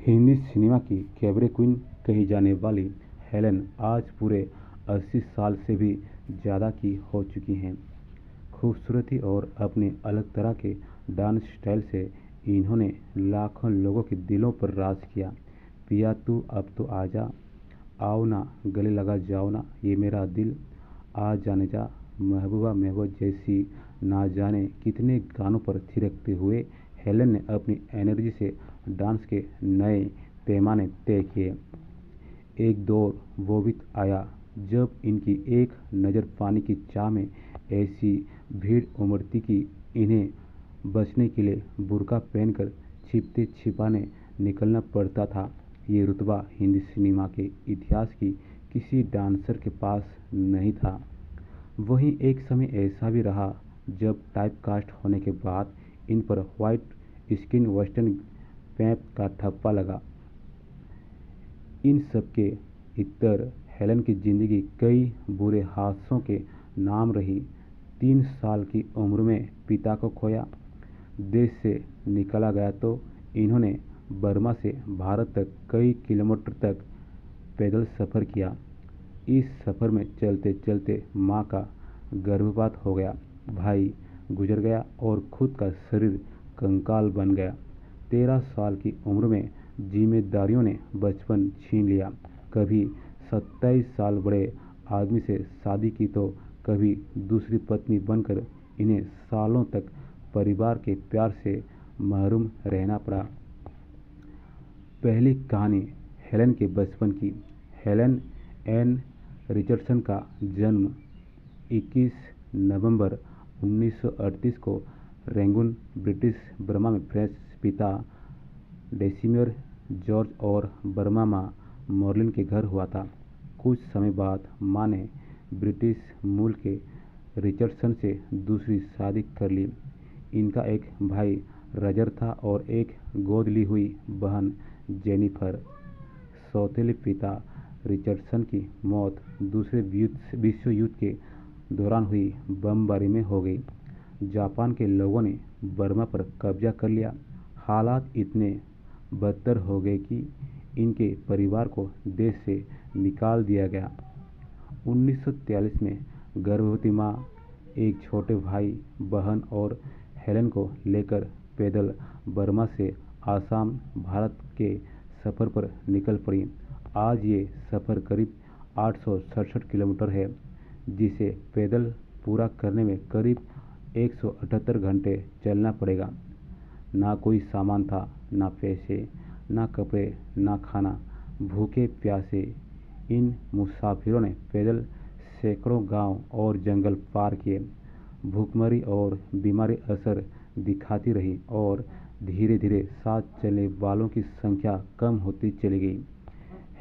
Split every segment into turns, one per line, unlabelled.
Hindi cinema की cabaret queen कही जाने वाली हेलन आज पूरे 80 साल से भी ज़्यादा की हो चुकी हैं। खूबसूरती और अपने अलग तरह के डांस स्टाइल से इन्होंने लाखों लोगों के दिलों पर राज किया। पिया तू अब तो आजा, आओ ना गले लगा जाओ ना, ये मेरा दिल, आ जाने जा, महबूबा महबूबा जैसी ना जाने कितने गानों पर थिरकते हुए हेलन ने अपनी एनर्जी से डांस के नए पैमाने तय किए। एक दौर वो भी आया जब इनकी एक नज़र पाने की चाह में ऐसी भीड़ उमड़ती कि इन्हें बचने के लिए बुर्का पहनकर छिपते छिपाने निकलना पड़ता था। ये रुतबा हिंदी सिनेमा के इतिहास की किसी डांसर के पास नहीं था। वहीं एक समय ऐसा भी रहा जब टाइपकास्ट होने के बाद इन पर व्हाइट स्किन वेस्टर्न पैंप का ठप्पा लगा। इन सब के इतर हेलन की जिंदगी कई बुरे हादसों के नाम रही। 3 साल की उम्र में पिता को खोया, देश से निकला गया तो इन्होंने बर्मा से भारत तक कई किलोमीटर तक पैदल सफ़र किया। इस सफ़र में चलते चलते माँ का गर्भपात हो गया, भाई गुजर गया और खुद का शरीर कंकाल बन गया। 13 साल की उम्र में जिम्मेदारियों ने बचपन छीन लिया। कभी 27 साल बड़े आदमी से शादी की तो कभी दूसरी पत्नी बनकर इन्हें सालों तक परिवार के प्यार से महरूम रहना पड़ा। पहली कहानी हेलन के बचपन की। हेलन एन रिचर्डसन का जन्म 21 नवंबर 1938 को रंगून, ब्रिटिश बर्मा में फ्रेंच पिता डेसिमियर जॉर्ज और बर्मा माँ मॉर्लिन के घर हुआ था। कुछ समय बाद माँ ने ब्रिटिश मूल के रिचर्डसन से दूसरी शादी कर ली। इनका एक भाई रजर था और एक गोद ली हुई बहन जेनिफर। सौतेले पिता रिचर्डसन की मौत दूसरे विश्व युद्ध के दौरान हुई बमबारी में हो गई। जापान के लोगों ने बर्मा पर कब्जा कर लिया। हालात इतने बदतर हो गए कि इनके परिवार को देश से निकाल दिया गया। 1943 में गर्भवती माँ एक छोटे भाई बहन और हेलन को लेकर पैदल बर्मा से आसाम भारत के सफ़र पर निकल पड़ी। आज ये सफ़र करीब 867 किलोमीटर है, जिसे पैदल पूरा करने में करीब 178 घंटे चलना पड़ेगा। ना कोई सामान था, ना पैसे, ना कपड़े, ना खाना। भूखे प्यासे इन मुसाफिरों ने पैदल सैकड़ों गांव और जंगल पार किए। भूखमरी और बीमारी असर दिखाती रही और धीरे धीरे साथ चलने वालों की संख्या कम होती चली गई।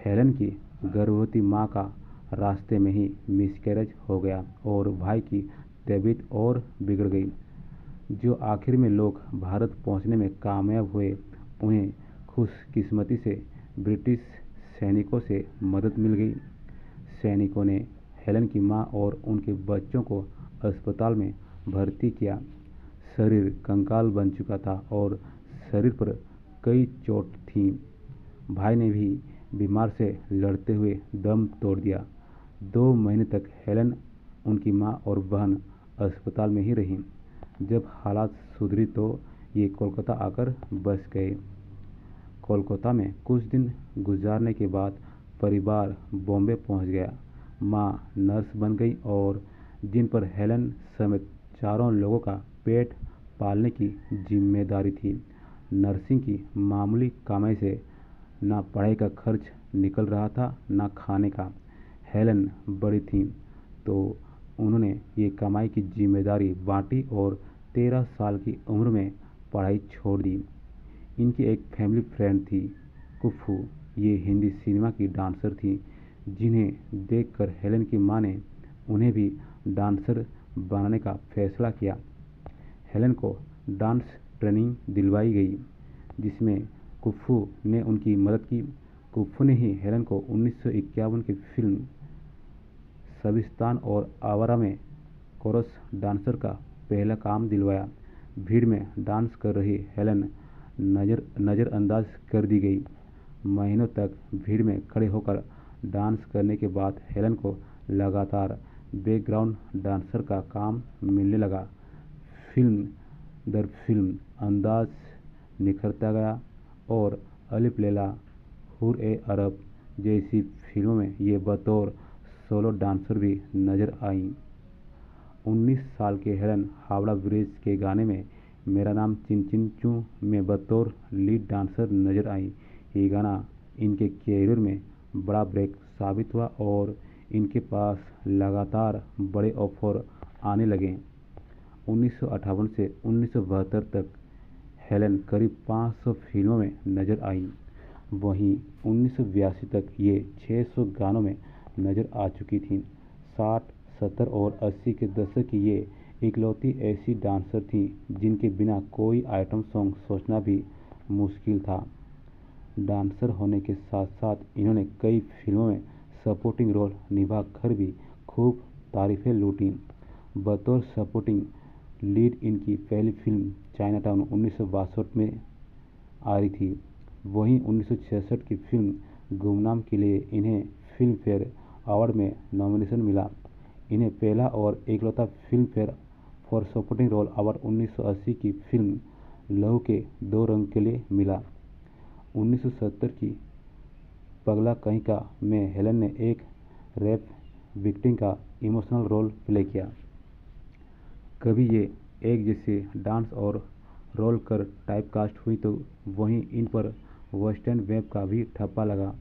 हेलन की गर्भवती माँ का रास्ते में ही मिसकैरेज हो गया और भाई की तबीयत और बिगड़ गई। जो आखिर में लोग भारत पहुंचने में कामयाब हुए, उन्हें खुशकिस्मती से ब्रिटिश सैनिकों से मदद मिल गई। सैनिकों ने हेलन की मां और उनके बच्चों को अस्पताल में भर्ती किया। शरीर कंकाल बन चुका था और शरीर पर कई चोट थी। भाई ने भी बीमार से लड़ते हुए दम तोड़ दिया। 2 महीने तक हेलन, उनकी मां और बहन अस्पताल में ही रहीं। जब हालात सुधरी तो ये कोलकाता आकर बस गए। कोलकाता में कुछ दिन गुजारने के बाद परिवार बॉम्बे पहुंच गया। माँ नर्स बन गई और जिन पर हेलन समेत चारों लोगों का पेट पालने की जिम्मेदारी थी। नर्सिंग की मामूली कमाई से ना पढ़ाई का खर्च निकल रहा था, ना खाने का। हेलन बड़ी थी तो उन्होंने ये कमाई की जिम्मेदारी बांटी और 13 साल की उम्र में पढ़ाई छोड़ दी। इनकी एक फैमिली फ्रेंड थी, कुफू। ये हिंदी सिनेमा की डांसर थी, जिन्हें देखकर हेलन की मां ने उन्हें भी डांसर बनाने का फैसला किया। हेलन को डांस ट्रेनिंग दिलवाई गई, जिसमें कुफू ने उनकी मदद की। कुफू ने ही हेलन को 1951 की फिल्म सबिस्तान और आवारा में कोरस डांसर का पहला काम दिलवाया। भीड़ में डांस कर रही हेलन नज़रअंदाज कर दी गई। महीनों तक भीड़ में खड़े होकर डांस करने के बाद हेलन को लगातार बैकग्राउंड डांसर का काम मिलने लगा। फिल्म दर फिल्म अंदाज निखरता गया और अलिफ लैला, हुर-ए-अरब जैसी फिल्मों में ये बतौर सोलो डांसर भी नजर आईं। 19 साल के हेलन हावड़ा ब्रिज के गाने में मेरा नाम चिन चिन चू में बतौर लीड डांसर नजर आईं। ये गाना इनके कैरियर में बड़ा ब्रेक साबित हुआ और इनके पास लगातार बड़े ऑफर आने लगे। 1958 से 1972 तक हेलन करीब 500 फिल्मों में नजर आईं। वहीं 1982 तक ये 600 गानों में नजर आ चुकी थीं। 60, 70 और 80 के दशक की ये इकलौती ऐसी डांसर थीं जिनके बिना कोई आइटम सॉन्ग सोचना भी मुश्किल था। डांसर होने के साथ साथ इन्होंने कई फिल्मों में सपोर्टिंग रोल निभाकर भी खूब तारीफें लूटीं। बतौर सपोर्टिंग लीड इनकी पहली फिल्म चाइनाटाउन 1962 में आ रही थी। वहीं 1966 की फिल्म गुमनाम के लिए इन्हें फिल्म फेयर अवार्ड में नॉमिनेशन मिला। इन्हें पहला और इकलौता Filmfare for supporting role award 1980 की फिल्म लहू के 2 रंग के लिए मिला। 1970 की पगला कहीं का में हेलन ने एक रेप विक्टिम का इमोशनल रोल प्ले किया। कभी ये एक जैसे डांस और रोल कर टाइपकास्ट हुई तो वहीं इन पर वेस्टर्न वेब का भी ठप्पा लगा।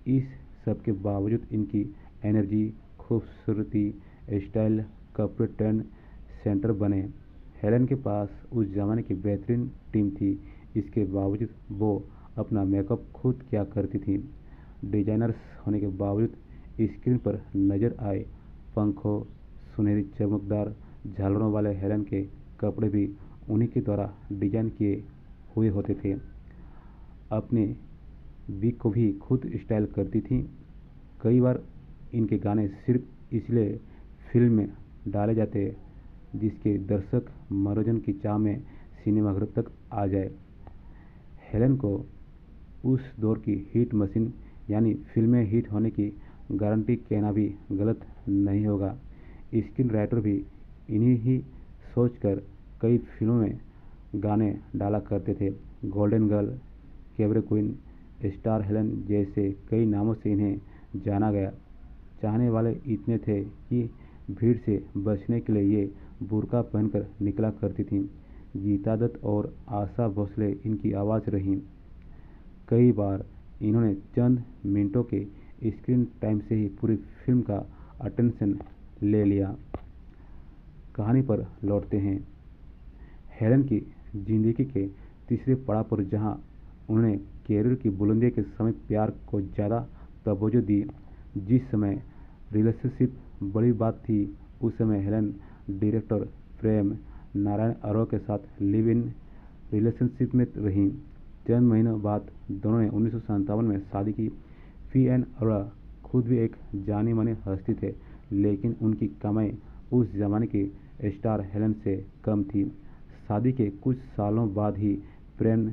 इस सब के बावजूद इनकी एनर्जी, खूबसूरती, स्टाइल कपड़े ट्रेंड सेंटर बने। हेलन के पास उस जमाने की बेहतरीन टीम थी। इसके बावजूद वो अपना मेकअप खुद किया करती थी। डिजाइनर्स होने के बावजूद स्क्रीन पर नजर आए पंखों, सुनहरी चमकदार झालरों वाले हेलन के कपड़े भी उन्हीं के द्वारा डिजाइन किए हुए होते थे। अपने विग को भी खुद स्टाइल करती थी। कई बार इनके गाने सिर्फ इसलिए फिल्म में डाले जाते जिसके दर्शक मनोरंजन की चाह में सिनेमाघर तक आ जाए। हेलन को उस दौर की हिट मशीन यानी फिल्में हिट होने की गारंटी कहना भी गलत नहीं होगा। स्क्रीन राइटर भी इन्हीं ही सोचकर कई फिल्मों में गाने डाला करते थे। Golden girl, cabaret queen, star Helen जैसे कई नामों से इन्हें जाना गया। चाहने वाले इतने थे कि भीड़ से बचने के लिए ये बुर्का पहनकर निकला करती थीं। गीता दत्त और आशा भोसले इनकी आवाज़ रहीं। कई बार इन्होंने चंद मिनटों के स्क्रीन टाइम से ही पूरी फिल्म का अटेंशन ले लिया। कहानी पर लौटते हैं। हेलन की जिंदगी के तीसरे पड़ाव पर जहां उन्होंने कैरियर की बुलंदी के समय प्यार को ज़्यादा तवज्जो दी। जिस समय रिलेशनशिप बड़ी बात थी उस समय हेलन डायरेक्टर प्रेम नारायण अरोड़ा के साथ लिव इन रिलेशनशिप में रहीं। चंद महीनों बाद दोनों ने 1957 में शादी की। पी.एन. अरोड़ा खुद भी एक जानी मानी हस्ती थे, लेकिन उनकी कमाई उस जमाने की स्टार हेलन से कम थी। शादी के कुछ सालों बाद ही प्रेम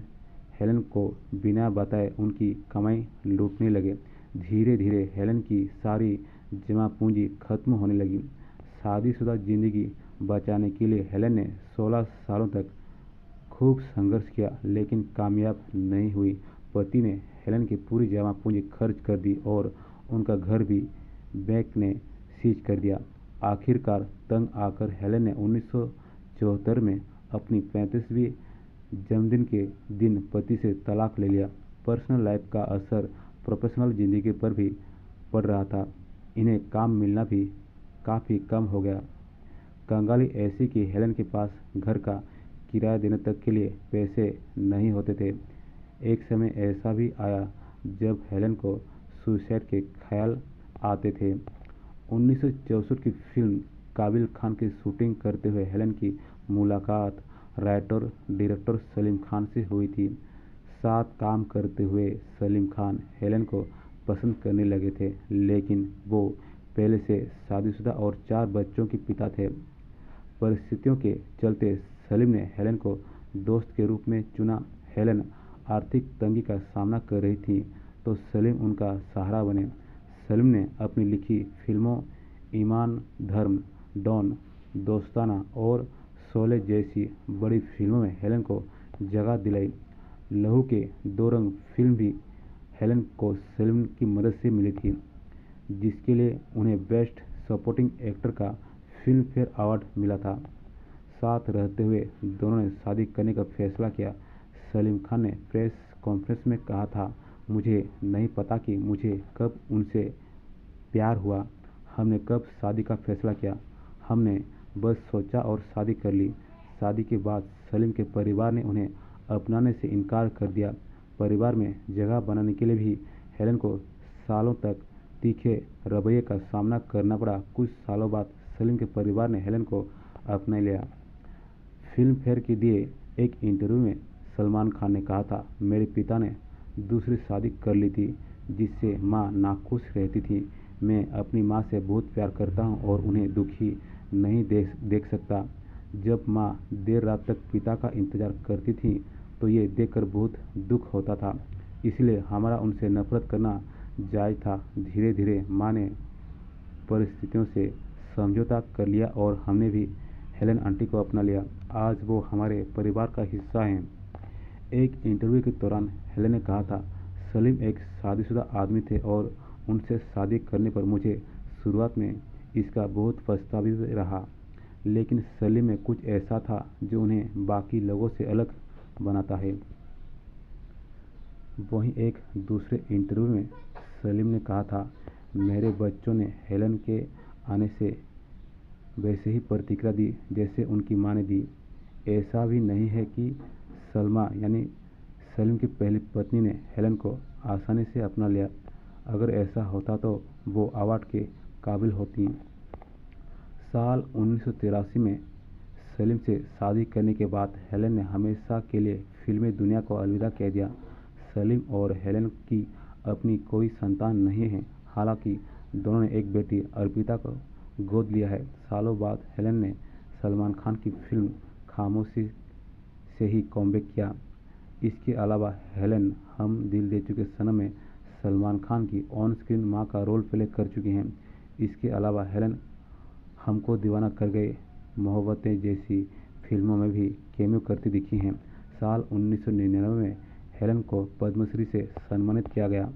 हेलन को बिना बताए उनकी कमाई लूटने लगे। धीरे धीरे हेलन की सारी जमा पूंजी खत्म होने लगी। शादीशुदा जिंदगी बचाने के लिए हेलन ने 16 सालों तक खूब संघर्ष किया, लेकिन कामयाब नहीं हुई। पति ने हेलन की पूरी जमा पूंजी खर्च कर दी और उनका घर भी बैंक ने सीज कर दिया। आखिरकार तंग आकर हेलन ने 1974 में अपनी 35वीं जन्मदिन के दिन पति से तलाक ले लिया। पर्सनल लाइफ का असर प्रोफेशनल जिंदगी पर भी पड़ रहा था। इन्हें काम मिलना भी काफ़ी कम हो गया। कंगाली ऐसी कि हेलन के पास घर का किराया देने तक के लिए पैसे नहीं होते थे। एक समय ऐसा भी आया जब हेलन को सुसाइड के ख्याल आते थे। 1964 की फिल्म काबिल खान की शूटिंग करते हुए हेलन की मुलाकात राइटर डायरेक्टर सलीम खान से हुई थी। साथ काम करते हुए सलीम खान हेलन को पसंद करने लगे थे, लेकिन वो पहले से शादीशुदा और 4 बच्चों के पिता थे। परिस्थितियों के चलते सलीम ने हेलन को दोस्त के रूप में चुना। हेलन आर्थिक तंगी का सामना कर रही थीं तो सलीम उनका सहारा बने। सलीम ने अपनी लिखी फिल्मों ईमान, धर्म, डॉन, दोस्ताना और शोले जैसी बड़ी फिल्मों में हेलेन को जगह दिलाई। लहू के दो रंग फिल्म भी हेलेन को सलीम की मदद से मिली थी, जिसके लिए उन्हें बेस्ट सपोर्टिंग एक्टर का फिल्म फेयर अवार्ड मिला था। साथ रहते हुए दोनों ने शादी करने का फैसला किया। सलीम खान ने प्रेस कॉन्फ्रेंस में कहा था, मुझे नहीं पता कि मुझे कब उनसे प्यार हुआ, हमने कब शादी का फैसला किया, हमने बस सोचा और शादी कर ली। शादी के बाद सलीम के परिवार ने उन्हें अपनाने से इनकार कर दिया। परिवार में जगह बनाने के लिए भी हेलेन को सालों तक तीखे रवैये का सामना करना पड़ा। कुछ सालों बाद सलीम के परिवार ने हेलेन को अपना लिया। फिल्म फेयर के दिए एक इंटरव्यू में सलमान खान ने कहा था, मेरे पिता ने दूसरी शादी कर ली थी जिससे माँ नाखुश रहती थी। मैं अपनी माँ से बहुत प्यार करता हूँ और उन्हें दुखी नहीं देख सकता। जब माँ देर रात तक पिता का इंतजार करती थी तो ये देखकर बहुत दुख होता था, इसलिए हमारा उनसे नफरत करना जायज़ था। धीरे धीरे माँ ने परिस्थितियों से समझौता कर लिया और हमने भी हेलेन आंटी को अपना लिया। आज वो हमारे परिवार का हिस्सा हैं। एक इंटरव्यू के दौरान हेलेन ने कहा था, सलीम एक शादीशुदा आदमी थे और उनसे शादी करने पर मुझे शुरुआत में इसका बहुत पछतावा भी रहा, लेकिन सलीम में कुछ ऐसा था जो उन्हें बाकी लोगों से अलग बनाता है। वहीं एक दूसरे इंटरव्यू में सलीम ने कहा था, मेरे बच्चों ने हेलेन के आने से वैसे ही प्रतिक्रिया दी जैसे उनकी माँ ने दी। ऐसा भी नहीं है कि सलमा यानी सलीम की पहली पत्नी ने हेलेन को आसानी से अपना लिया। अगर ऐसा होता तो वो अवार्ड के काबिल होती। साल 1983 में सलीम से शादी करने के बाद हेलेन ने हमेशा के लिए फिल्मी दुनिया को अलविदा कह दिया। सलीम और हेलेन की अपनी कोई संतान नहीं है, हालांकि दोनों ने एक बेटी अर्पिता को गोद लिया है। सालों बाद हेलेन ने सलमान खान की फिल्म खामोशी से ही कमबैक किया। इसके अलावा हेलेन हम दिल दे चुके सनम में सलमान खान की ऑन स्क्रीन मां का रोल प्ले कर चुकी हैं। इसके अलावा हेलेन हमको दीवाना कर गए, मोहब्बतें जैसी फिल्मों में भी कैमियो करती दिखी हैं। साल 1999 में हेलेन को पद्मश्री से सम्मानित किया गया।